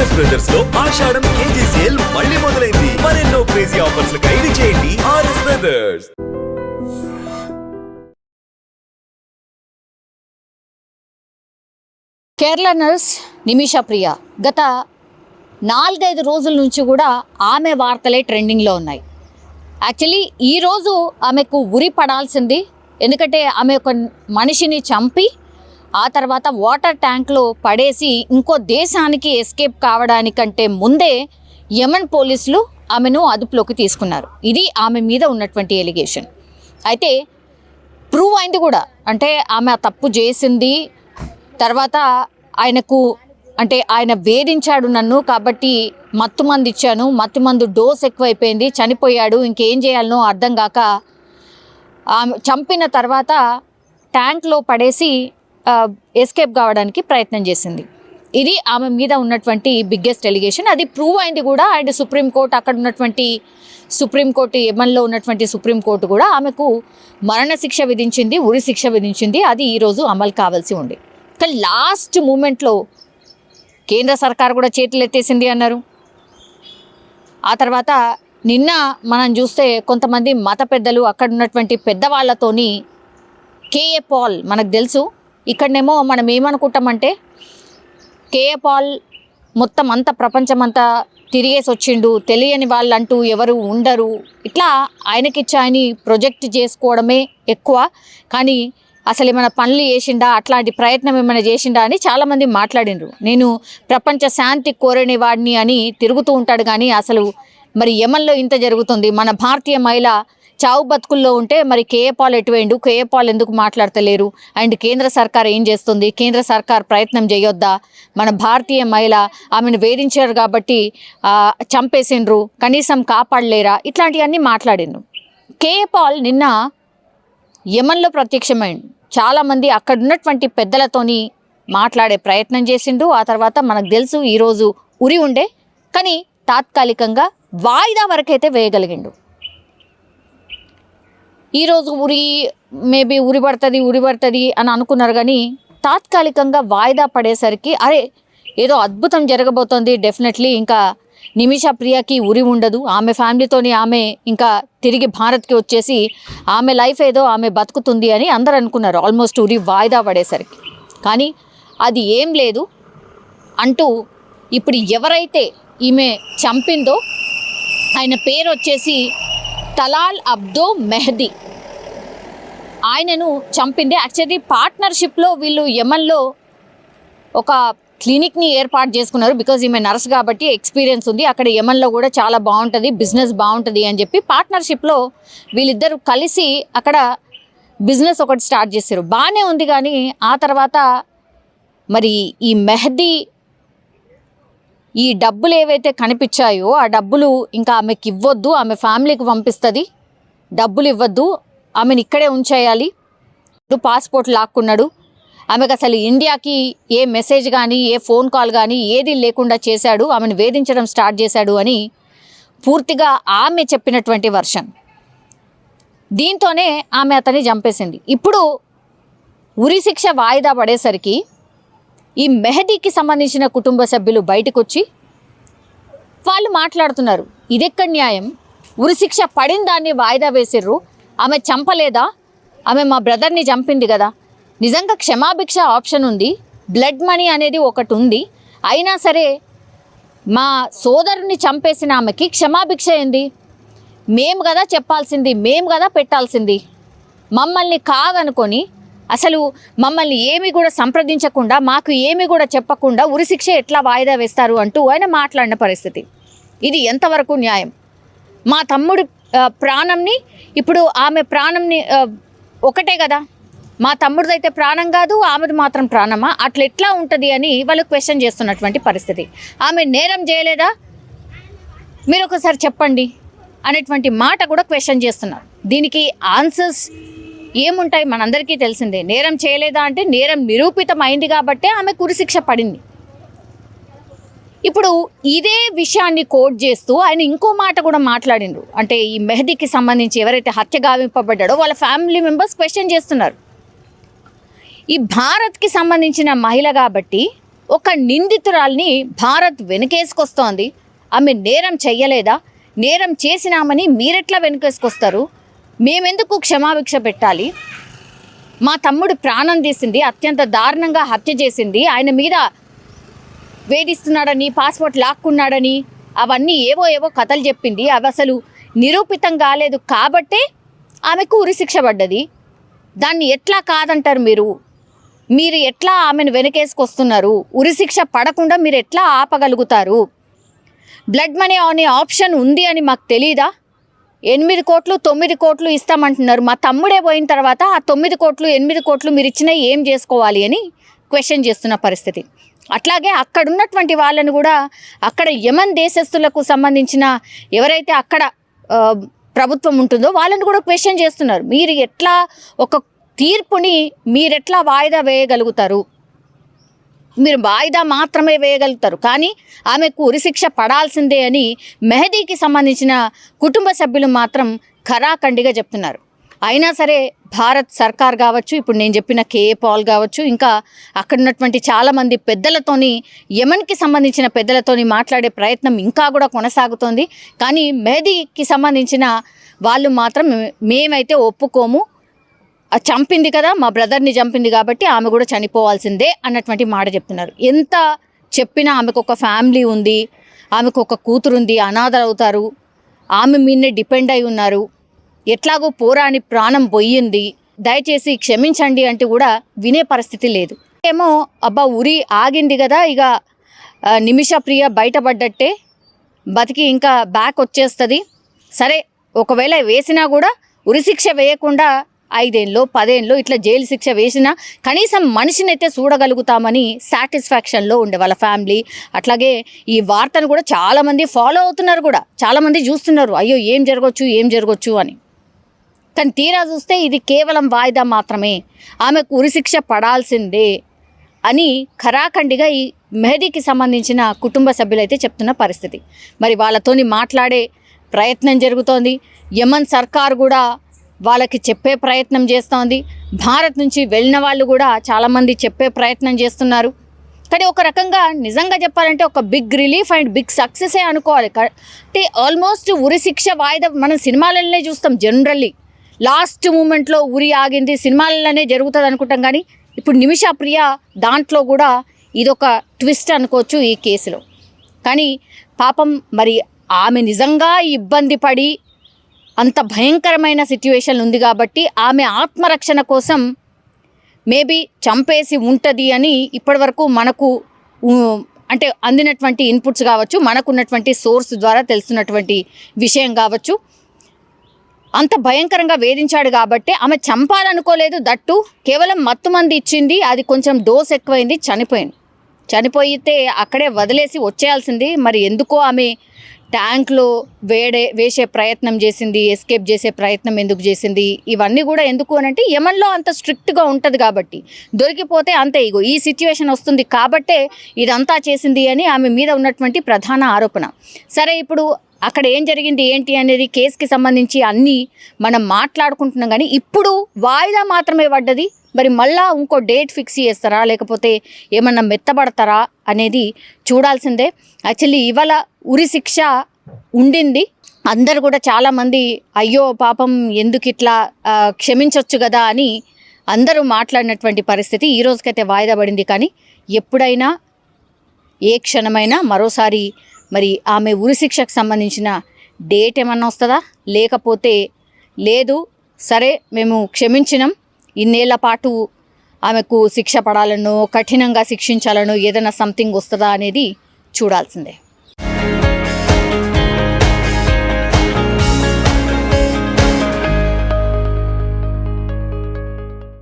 RS brothers లో ఆషాఢం KG sale మళ్ళీ మొదలైంది. మరెన్నో క్రేజీ ఆఫర్స్ ఖైదీ చేయండి ఆర్ఎస్ బ్రదర్స్. కేరళ నర్స్ నిమిషా ప్రియ గత 4-5 రోజుల నుంచి కూడా ఆమె వార్తలే ట్రెండింగ్లో ఉన్నాయి. యాక్చువల్లీ ఈరోజు ఆమెకు ఉరి పడాల్సింది. ఎందుకంటే ఆమె ఒక మనిషిని చంపి ఆ తర్వాత వాటర్ ట్యాంక్లో పడేసి ఇంకో దేశానికి ఎస్కేప్ కావడానికంటే ముందే యమన్ పోలీసులు ఆమెను అదుపులోకి తీసుకున్నారు. ఇది ఆమె మీద ఉన్నటువంటి ఎలిగేషన్. అయితే ప్రూవ్ అయింది కూడా. అంటే ఆమె తప్పు చేసింది. తర్వాత ఆయన వేధించాడు నన్ను, కాబట్టి మత్తుమందు ఇచ్చాను, మత్తుమందు డోస్ ఎక్కువైపోయింది, చనిపోయాడు, ఇంకేం చేయాలనో అర్థం కాక ఆమె చంపిన తర్వాత ట్యాంక్లో పడేసి ఎస్కేప్ కావడానికి ప్రయత్నం చేసింది. ఇది ఆమె మీద ఉన్నటువంటి బిగ్గెస్ట్ ఎలిగేషన్. అది ప్రూవ్ అయింది కూడా. అండ్ సుప్రీంకోర్టు, అక్కడ ఉన్నటువంటి సుప్రీంకోర్టు, యమన్లో ఉన్నటువంటి సుప్రీంకోర్టు కూడా ఆమెకు మరణశిక్ష విధించింది, ఉరి శిక్ష విధించింది. అది ఈరోజు అమలు కావాల్సి ఉంది. కానీ లాస్ట్ మూమెంట్లో కేంద్ర సర్కార్ కూడా చేతులు ఎత్తేసింది అన్నారు. ఆ తర్వాత నిన్న మనం చూస్తే కొంతమంది మత పెద్దలు, అక్కడ ఉన్నటువంటి పెద్దవాళ్లతోని కేఏ పాల్ మనకు తెలుసు. ఇక్కడనేమో మనం ఏమనుకుంటామంటే కేఏ పాల్ మొత్తం అంతా ప్రపంచమంతా తిరిగేసి వచ్చిండు, తెలియని వాళ్ళంటూ ఎవరు ఉండరు, ఇట్లా ఆయనకిచ్చి ప్రొజెక్ట్ చేసుకోవడమే ఎక్కువ. కానీ అసలు ఏమైనా పనులు చేసిండా, అట్లాంటి ప్రయత్నం ఏమైనా చేసిండా అని చాలామంది మాట్లాడినరు. నేను ప్రపంచ శాంతి కోరని వాడిని అని తిరుగుతూ ఉంటాడు. కానీ అసలు మరి యమన్లో ఇంత జరుగుతుంది, మన భారతీయ మహిళ చావు బతుకుల్లో ఉంటే మరి కేఏ పాల్ ఎటువేండు, కేఏ పాల్ ఎందుకు మాట్లాడతలేరు, అండ్ కేంద్ర సర్కార్ ఏం చేస్తుంది, కేంద్ర సర్కార్ ప్రయత్నం చేయొద్దా, మన భారతీయ మహిళ ఆమెను వేధించారు కాబట్టి చంపేసిండ్రు, కనీసం కాపాడలేరా, ఇట్లాంటివన్నీ మాట్లాడిండ్రు. కేఏ పాల్ నిన్న యమన్లో ప్రత్యక్షమైండు. చాలామంది అక్కడ ఉన్నటువంటి పెద్దలతోని మాట్లాడే ప్రయత్నం చేసిండు. ఆ తర్వాత మనకు తెలుసు ఈరోజు ఉరి ఉండే, కానీ తాత్కాలికంగా వాయిదా వరకైతే వేయగలిగిండు. ఈరోజు మేబీ ఉరి పడుతుంది అని అనుకున్నారు. కానీ తాత్కాలికంగా వాయిదా పడేసరికి అరే ఏదో అద్భుతం జరగబోతోంది, డెఫినెట్లీ ఇంకా నిమిషా ప్రియకి ఉరి ఉండదు, ఆమె ఫ్యామిలీతోని ఆమె ఇంకా తిరిగి భారత్కి వచ్చేసి ఆమె లైఫ్ ఏదో ఆమె బతుకుతుంది అని అందరు అనుకున్నారు ఆల్మోస్ట్ ఉరి వాయిదా పడేసరికి. కానీ అది ఏం లేదు అంటూ ఇప్పుడు ఎవరైతే ఈమె చంపిందో ఆయన పేరు వచ్చేసి తలాల్ అబ్దో మెహదీ. ఆయనను చంపింది యాక్చువల్లీ పార్ట్నర్షిప్లో వీళ్ళు యమన్లో ఒక క్లినిక్ని ఏర్పాటు చేసుకున్నారు. బికాజ్ ఈమె నర్స్ కాబట్టి ఎక్స్పీరియన్స్ ఉంది, అక్కడ యమన్లో కూడా చాలా బాగుంటుంది, బిజినెస్ బాగుంటుంది అని చెప్పి పార్ట్నర్షిప్లో వీళ్ళిద్దరూ కలిసి అక్కడ బిజినెస్ ఒకటి స్టార్ట్ చేశారు. బాగానే ఉంది. కానీ ఆ తర్వాత మరి ఈ మెహదీ ఈ డబ్బులు ఏవైతే కనిపించాయో ఆ డబ్బులు ఇంకా ఆమెకి ఇవ్వద్దు, ఆమె ఫ్యామిలీకి పంపిస్తుంది, డబ్బులు ఇవ్వద్దు, ఆమెను ఇక్కడే ఉంచేయాలి, పాస్పోర్ట్ లాక్కున్నాడు, ఆమెకు అసలు ఇండియాకి ఏ మెసేజ్ కానీ ఏ ఫోన్ కాల్ కానీ ఏది లేకుండా చేశాడు, ఆమెను వేధించడం స్టార్ట్ చేశాడు అని పూర్తిగా ఆమె చెప్పినటువంటి వర్షన్. దీంతోనే ఆమె అతన్ని చంపేసింది. ఇప్పుడు ఉరి శిక్ష వాయిదా పడేసరికి ఈ మెహదీకి సంబంధించిన కుటుంబ సభ్యులు బయటకు వచ్చి వాళ్ళు మాట్లాడుతున్నారు, ఇదెక్కడ న్యాయం, ఉరిశిక్ష పడిన దాన్ని వాయిదా వేసిర్రు, ఆమె చంపలేదా, ఆమె మా బ్రదర్ని చంపింది కదా, నిజంగా క్షమాభిక్ష ఆప్షన్ ఉంది, బ్లడ్ మనీ అనేది ఒకటి ఉంది, అయినా సరే మా సోదరుని చంపేసిన ఆమెకి క్షమాభిక్ష ఏంది, మేము కదా చెప్పాల్సింది, మేము కదా పెట్టాల్సింది, మమ్మల్ని కాదనుకొని అసలు మమ్మల్ని ఏమి కూడా సంప్రదించకుండా మాకు ఏమి కూడా చెప్పకుండా ఉరిశిక్ష ఎట్లా వాయిదా వేస్తారు అంటూ ఆయన మాట్లాడిన పరిస్థితి. ఇది ఎంతవరకు న్యాయం? మా తమ్ముడి ప్రాణంని, ఇప్పుడు ఆమె ప్రాణంని ఒకటే కదా, మా తమ్ముడిదైతే ప్రాణం కాదు, ఆమెది మాత్రం ప్రాణమా, అట్లా ఎట్లా ఉంటుంది అని వాళ్ళు క్వశ్చన్ చేస్తున్నటువంటి పరిస్థితి. ఆమె నేరం చేయలేదా మీరు ఒకసారి చెప్పండి అనేటువంటి మాట కూడా క్వశ్చన్ చేస్తున్నారు. దీనికి ఆన్సర్స్ ఏముంటాయి మనందరికీ తెలిసిందే. నేరం చేయలేదా అంటే నేరం నిరూపితమైంది కాబట్టే ఆమె ఉరిశిక్ష పడింది. ఇప్పుడు ఇదే విషయాన్ని కోట్ చేస్తూ ఆయన ఇంకో మాట కూడా మాట్లాడిండ్రు. అంటే ఈ మెహదీకి సంబంధించి ఎవరైతే హత్య గావింపబడ్డాడో వాళ్ళ ఫ్యామిలీ మెంబర్స్ క్వశ్చన్ చేస్తున్నారు, ఈ భారత్కి సంబంధించిన మహిళ కాబట్టి ఒక నిందితురాల్ని భారత్ వెనకేసుకొస్తోంది. ఆమె నేరం చెయ్యలేదా? నేరం చేసినామని మీరెట్లా వెనకేసుకొస్తారు? మేమెందుకు క్షమాభిక్ష పెట్టాలి? మా తమ్ముడు ప్రాణం తీసింది, అత్యంత దారుణంగా హత్య చేసింది, ఆయన మీద వేధిస్తున్నాడని, పాస్పోర్ట్ లాక్కున్నాడని, అవన్నీ ఏవో కథలు చెప్పింది. అవి అసలు నిరూపితం కాలేదు కాబట్టే ఆమెకు ఉరిశిక్ష పడ్డది. దాన్ని ఎట్లా కాదంటారు మీరు? మీరు ఎట్లా ఆమెను వెనకేసుకొస్తున్నారు? ఉరిశిక్ష పడకుండా మీరు ఎట్లా ఆపగలుగుతారు? బ్లడ్ మనీ అనే ఆప్షన్ ఉంది అని మాకు తెలీదా? 8 కోట్లు 9 కోట్లు ఇస్తామంటున్నారు. మా తమ్ముడే పోయిన తర్వాత ఆ 9 కోట్లు 8 కోట్లు మీరు ఇచ్చినా ఏం చేసుకోవాలి అని క్వశ్చన్ చేస్తున్న పరిస్థితి. అట్లాగే అక్కడ ఉన్నటువంటి వాళ్ళని కూడా, అక్కడ యమన్ దేశస్తులకు సంబంధించిన ఎవరైతే అక్కడ ప్రభుత్వం ఉంటుందో వాళ్ళని కూడా క్వశ్చన్ చేస్తున్నారు. మీరు ఎట్లా ఒక తీర్పుని మీరెట్లా వాయిదా వేయగలుగుతారు? మీరు వాయిదా మాత్రమే వేయగలుగుతారు, కానీ ఆమెకు ఉరిశిక్ష పడాల్సిందే అని మెహదీకి సంబంధించిన కుటుంబ సభ్యులు మాత్రం ఖరాఖండిగా చెప్తున్నారు. అయినా సరే భారత్ సర్కార్ కావచ్చు, ఇప్పుడు నేను చెప్పిన కేఏ పాల్ కావచ్చు, ఇంకా అక్కడ ఉన్నటువంటి చాలామంది పెద్దలతోని, యమన్కి సంబంధించిన పెద్దలతోని మాట్లాడే ప్రయత్నం ఇంకా కూడా కొనసాగుతోంది. కానీ మెహదీకి సంబంధించిన వాళ్ళు మాత్రం మేమైతే ఒప్పుకోము, చంపింది కదా, మా బ్రదర్ని చంపింది కాబట్టి ఆమె కూడా చనిపోవాల్సిందే అన్నటువంటి మాట చెప్తున్నారు. ఎంత చెప్పినా ఆమెకు ఒక ఫ్యామిలీ ఉంది, ఆమెకు ఒక కూతురు ఉంది, అనాథలు అవుతారు, ఆమె మీదనే డిపెండ్ అయి ఉన్నారు, ఎట్లాగో పోరాని ప్రాణం పోయింది, దయచేసి క్షమించండి అంటే కూడా వినే పరిస్థితి లేదు. ఏమో అబ్బా ఉరి ఆగింది కదా, ఇక నిమిష ప్రియ బయటపడ్డట్టే, బతికి ఇంకా బ్యాక్ వచ్చేస్తుంది, సరే ఒకవేళ వేసినా కూడా ఉరిశిక్ష వేయకుండా 5 ఏళ్ళు 10 ఏళ్ళు ఇట్లా జైలు శిక్ష వేసినా కనీసం మనిషిని అయితే చూడగలుగుతామని సాటిస్ఫాక్షన్లో ఉండే వాళ్ళ ఫ్యామిలీ. అట్లాగే ఈ వార్తను కూడా చాలామంది ఫాలో అవుతున్నారు, కూడా చాలామంది చూస్తున్నారు, అయ్యో ఏం జరగవచ్చు అని. కానీ తీరా చూస్తే ఇది కేవలం వాయిదా మాత్రమే, ఆమెకు ఉరిశిక్ష పడాల్సిందే అని ఖరాఖండిగా ఈ మెహదీకి సంబంధించిన కుటుంబ సభ్యులైతే చెప్తున్న పరిస్థితి. మరి వాళ్ళతోని మాట్లాడే ప్రయత్నం జరుగుతోంది. యమన్ సర్కార్ కూడా వాళ్ళకి చెప్పే ప్రయత్నం చేస్తోంది. భారత్ నుంచి వెళ్ళిన వాళ్ళు కూడా చాలామంది చెప్పే ప్రయత్నం చేస్తున్నారు. కానీ ఒక రకంగా నిజంగా చెప్పాలంటే ఒక బిగ్ రిలీఫ్ అండ్ బిగ్ సక్సెసే అనుకోవాలి. అంటే ఆల్మోస్ట్ ఉరిశిక్ష వాయిదా మనం సినిమాలలోనే చూస్తాం, జనరల్లీ లాస్ట్ మూమెంట్లో ఉరి ఆగింది సినిమాలలోనే జరుగుతుంది అనుకుంటాం. కానీ ఇప్పుడు నిమిష ప్రియ దాంట్లో కూడా ఇదొక ట్విస్ట్ అనుకోవచ్చు ఈ కేసులో. కానీ పాపం మరి ఆమె నిజంగా ఇబ్బంది పడి అంత భయంకరమైన సిట్యుయేషన్ ఉంది కాబట్టి ఆమె ఆత్మరక్షణ కోసం మేబీ చంపేసి ఉంటుంది అని ఇప్పటివరకు మనకు అంటే అందినటువంటి ఇన్పుట్స్ కావచ్చు, మనకున్నటువంటి సోర్స్ ద్వారా తెలుస్తున్నటువంటి విషయం కావచ్చు. అంత భయంకరంగా వేధించాడు కాబట్టి ఆమె చంపాలనుకోలేదు, దట్టు కేవలం మత్తుమంది ఇచ్చింది, అది కొంచెం డోస్ ఎక్కువైంది, చనిపోయితే అక్కడే వదిలేసి వచ్చేయాల్సింది. మరి ఎందుకో ఆమె ట్యాంక్లో వేసే ప్రయత్నం చేసింది, ఎస్కేప్ చేసే ప్రయత్నం ఎందుకు చేసింది, ఇవన్నీ కూడా ఎందుకు అని అంటే యమన్లో అంత స్ట్రిక్ట్గా ఉంటుంది కాబట్టి, దొరికిపోతే అంతే ఇగో ఈ సిచ్యువేషన్ వస్తుంది కాబట్టే ఇదంతా చేసింది అని ఆమె మీద ఉన్నటువంటి ప్రధాన ఆరోపణ. సరే ఇప్పుడు అక్కడ ఏం జరిగింది ఏంటి అనేది కేసుకి సంబంధించి అన్నీ మనం మాట్లాడుకుంటున్నాం. కానీ ఇప్పుడు వాయిదా మాత్రమే పడ్డది. మరి మళ్ళా ఇంకో డేట్ ఫిక్స్ చేస్తారా లేకపోతే ఏమన్నా మెత్తబడతారా అనేది చూడాల్సిందే. యాక్చువల్లీ ఇవాళ ఉరిశిక్ష ఉండింది, అందరు కూడా చాలామంది అయ్యో పాపం ఎందుకు ఇట్లా క్షమించవచ్చు కదా అని అందరూ మాట్లాడినటువంటి పరిస్థితి. ఈ రోజుకైతే వాయిదా పడింది. కానీ ఎప్పుడైనా ఏ క్షణమైనా మరోసారి మరి ఆమె ఉరిశిక్షకు సంబంధించిన డేట్ ఏమన్నా వస్తుందా, లేకపోతే లేదు సరే మేము క్షమించినాం, ఇన్నేళ్ల పాటు ఆమెకు శిక్ష పడాలనో కఠినంగా శిక్షించాలనో ఏదైనా సంథింగ్ వస్తుందా అనేది చూడాల్సిందే.